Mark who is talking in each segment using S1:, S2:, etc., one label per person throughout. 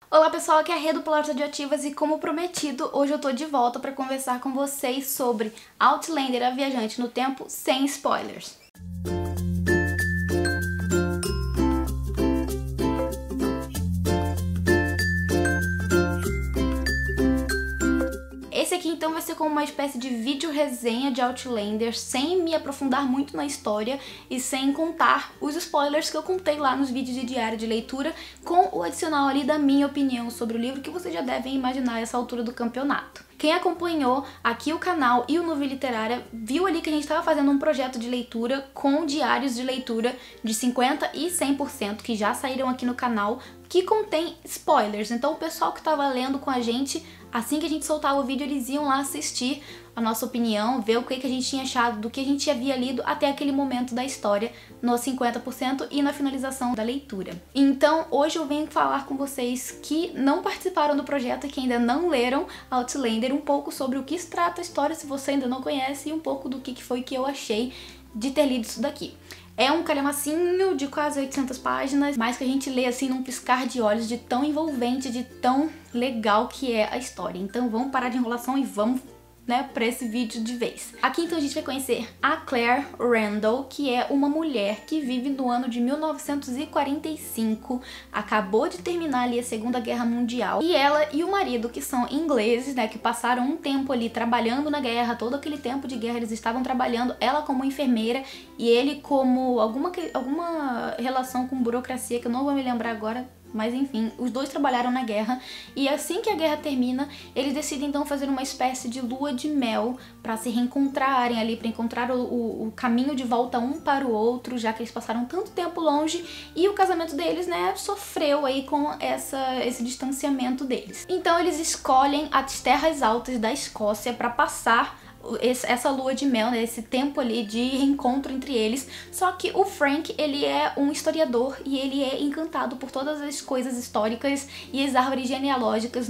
S1: Olá pessoal, aqui é a Rê do Palavras Radioativas e como prometido, hoje eu tô de volta para conversar com vocês sobre Outlander, a Viajante no Tempo, sem spoilers. Esse aqui então vai ser como uma espécie de vídeo resenha de Outlander, sem me aprofundar muito na história e sem contar os spoilers que eu contei lá nos vídeos de diário de leitura, com o adicional ali da minha opinião sobre o livro, que vocês já devem imaginar a essa altura do campeonato. Quem acompanhou aqui o canal e o Nuvem Literária viu ali que a gente estava fazendo um projeto de leitura com diários de leitura de 50% e 100% que já saíram aqui no canal, que contém spoilers. Então o pessoal que estava lendo com a gente, assim que a gente soltava o vídeo, eles iam lá assistir a nossa opinião, ver o que a gente tinha achado do que a gente havia lido até aquele momento da história, no 50% e na finalização da leitura. Então hoje eu venho falar com vocês que não participaram do projeto e que ainda não leram Outlander, um pouco sobre o que se trata a história, se você ainda não conhece, e um pouco do que foi que eu achei de ter lido isso daqui. É um calhamacinho de quase 800 páginas, mas que a gente lê assim num piscar de olhos, de tão envolvente, de tão legal que é a história. Então vamos parar de enrolação e vamos, pra esse vídeo de vez. Aqui então a gente vai conhecer a Claire Randall, que é uma mulher que vive no ano de 1945, acabou de terminar ali a Segunda Guerra Mundial, e ela e o marido, que são ingleses, que passaram um tempo ali trabalhando na guerra, todo aquele tempo de guerra eles estavam trabalhando, ela como enfermeira e ele como alguma relação com burocracia que eu não vou me lembrar agora. Mas enfim, os dois trabalharam na guerra e assim que a guerra termina, eles decidem então fazer uma espécie de lua de mel para se reencontrarem ali, para encontrar o caminho de volta um para o outro, já que eles passaram tanto tempo longe e o casamento deles, sofreu aí com esse distanciamento deles. Então eles escolhem as terras altas da Escócia para passar essa lua de mel, esse tempo ali de reencontro entre eles. Só que o Frank, ele é um historiador e ele é encantado por todas as coisas históricas e as árvores genealógicas,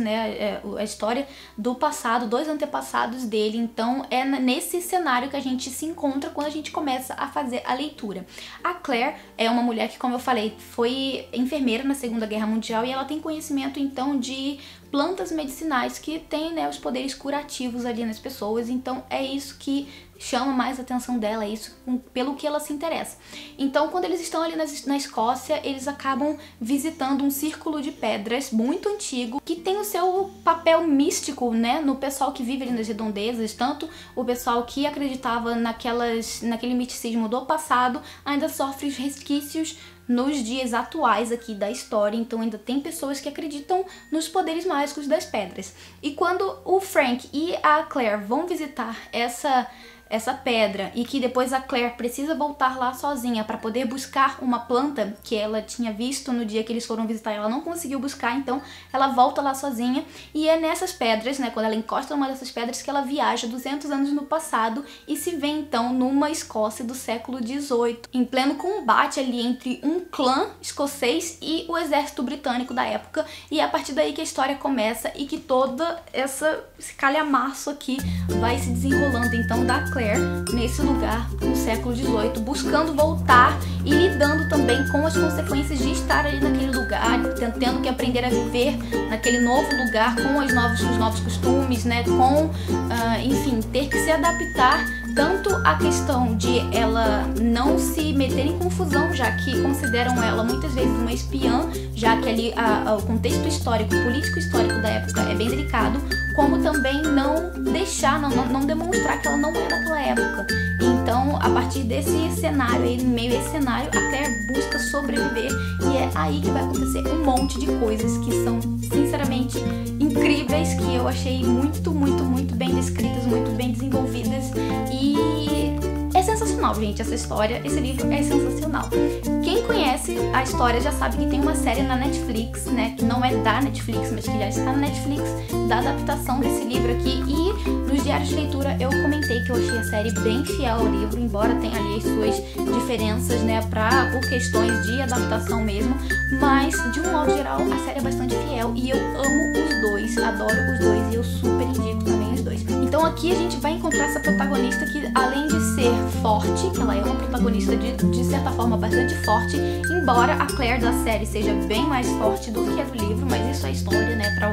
S1: a história do passado, dos antepassados dele. Então é nesse cenário que a gente se encontra quando a gente começa a fazer a leitura. A Claire é uma mulher que, como eu falei, foi enfermeira na Segunda Guerra Mundial e ela tem conhecimento então de plantas medicinais que têm os poderes curativos ali nas pessoas. Então é isso que chama mais a atenção dela, é isso pelo que ela se interessa. Então quando eles estão ali na Escócia, eles acabam visitando um círculo de pedras muito antigo, que tem o seu papel místico, no pessoal que vive ali nas redondezas. Tanto o pessoal que acreditava naquele misticismo do passado ainda sofre os resquícios nos dias atuais aqui da história. Então ainda tem pessoas que acreditam nos poderes mágicos das pedras. E quando o Frank e a Claire vão visitar essa pedra e que depois a Claire precisa voltar lá sozinha para poder buscar uma planta que ela tinha visto no dia que eles foram visitar, ela não conseguiu buscar, então ela volta lá sozinha e é nessas pedras, quando ela encosta numa dessas pedras, que ela viaja 200 anos no passado e se vê então numa Escócia do século XVIII, em pleno combate ali entre um clã escocês e o exército britânico da época, e é a partir daí que a história começa e que toda esse calhamaço aqui vai se desenrolando então da Claire nesse lugar no século XVIII, buscando voltar e lidando também com as consequências de estar ali naquele lugar, tendo que aprender a viver naquele novo lugar, com os novos costumes, enfim, ter que se adaptar. Tanto a questão de ela não se meter em confusão, já que consideram ela muitas vezes uma espiã, já que ali o contexto histórico, político histórico da época é bem delicado, como também não deixar, não demonstrar que ela não é daquela época. Então, a partir desse cenário, aí, no meio desse cenário, a Claire busca sobreviver e é aí que vai acontecer um monte de coisas que são, sinceramente, incríveis, que eu achei muito, muito, muito bem descritas, muito bem desenvolvidas, e é sensacional, gente, essa história, esse livro é sensacional. Quem conhece a história já sabe que tem uma série na Netflix, que não é da Netflix, mas que já está na Netflix, da adaptação desse livro aqui, e nos diários de leitura eu comentei que eu achei a série bem fiel ao livro, embora tenha ali as suas diferenças, por questões de adaptação mesmo, mas de um modo geral a série é bastante fiel e eu amo os dois, adoro os dois e eu super indico também os dois. Então Então aqui a gente vai encontrar essa protagonista que, além de ser forte, que ela é uma protagonista de certa forma bastante forte, embora a Claire da série seja bem mais forte do que a do livro, mas isso é história, né, pra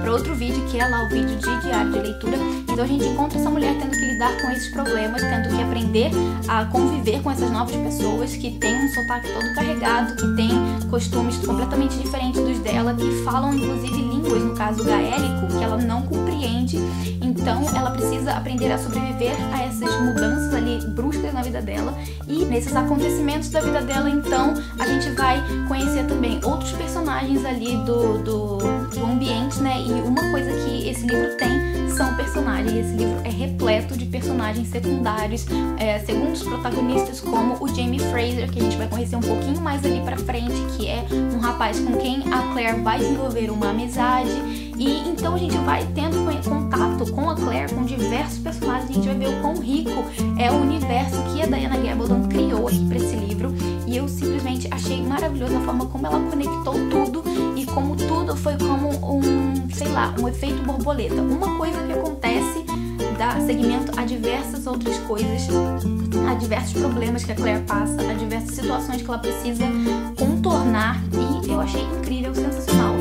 S1: outro vídeo, que é lá o vídeo de diário de leitura. Então a gente encontra essa mulher tendo que lidar com esses problemas, tendo que aprender a conviver com essas novas pessoas que têm um sotaque todo carregado, que têm costumes completamente diferentes dos dela, que falam inclusive línguas, no caso gaélico, que ela não compreende. Então ela precisa aprender a sobreviver a essas mudanças ali bruscas na vida dela, e nesses acontecimentos da vida dela, então a gente vai conhecer também outros personagens ali do ambiente, né? E uma coisa que esse livro tem são personagens. Esse livro é repleto de personagens secundários, segundo os protagonistas, como o Jamie Fraser, que a gente vai conhecer um pouquinho mais ali pra frente, que é um rapaz com quem a Claire vai desenvolver uma amizade. E então a gente vai tendo contato com a Claire, com diversos personagens. A gente vai ver o quão rico é o universo que a Diana Gabaldon criou aqui pra esse livro. E eu simplesmente achei maravilhosa a forma como ela conectou tudo, e como tudo foi como um efeito borboleta. Uma coisa que acontece dá seguimento a diversas outras coisas, a diversos problemas que a Claire passa, a diversas situações que ela precisa contornar, e eu achei incrível, sensacional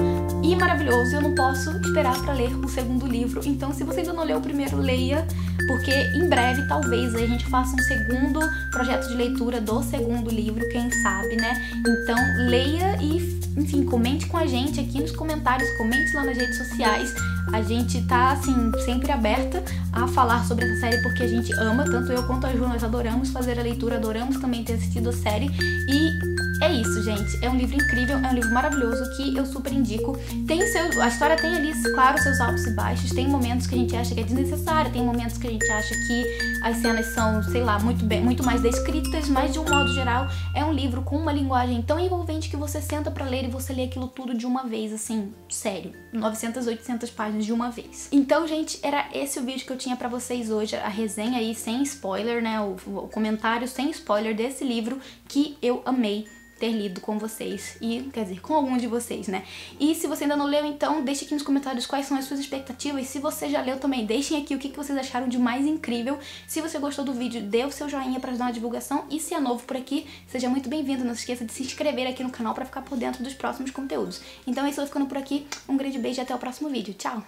S1: e maravilhoso. Eu não posso esperar para ler o segundo livro. Então, se você ainda não leu o primeiro, leia, porque em breve talvez a gente faça um segundo projeto de leitura do segundo livro, quem sabe, né? Então leia e, enfim, comente com a gente aqui nos comentários, comente lá nas redes sociais. A gente tá, assim, sempre aberta a falar sobre essa série, porque a gente ama, tanto eu quanto a Ju, nós adoramos fazer a leitura, adoramos também ter assistido a série. E é isso, gente. É um livro incrível, é um livro maravilhoso que eu super indico. A história tem ali, claro, seus altos e baixos. Tem momentos que a gente acha que é desnecessário, tem momentos que a gente acha que as cenas são, sei lá, muito mais descritas, mas de um modo geral é um livro com uma linguagem tão envolvente que você senta pra ler e você lê aquilo tudo de uma vez, assim, sério. 900, 800 páginas de uma vez. Então, gente, era esse o vídeo que eu tinha pra vocês hoje, a resenha aí sem spoiler, né, o comentário sem spoiler desse livro que eu amei ter lido com vocês, e quer dizer, com alguns de vocês, né? E se você ainda não leu, então deixe aqui nos comentários quais são as suas expectativas. Se você já leu também, deixem aqui o que vocês acharam de mais incrível. Se você gostou do vídeo, dê o seu joinha para ajudar na divulgação, e se é novo por aqui, seja muito bem-vindo. Não se esqueça de se inscrever aqui no canal para ficar por dentro dos próximos conteúdos. Então é isso, eu vou ficando por aqui, um grande beijo e até o próximo vídeo. Tchau!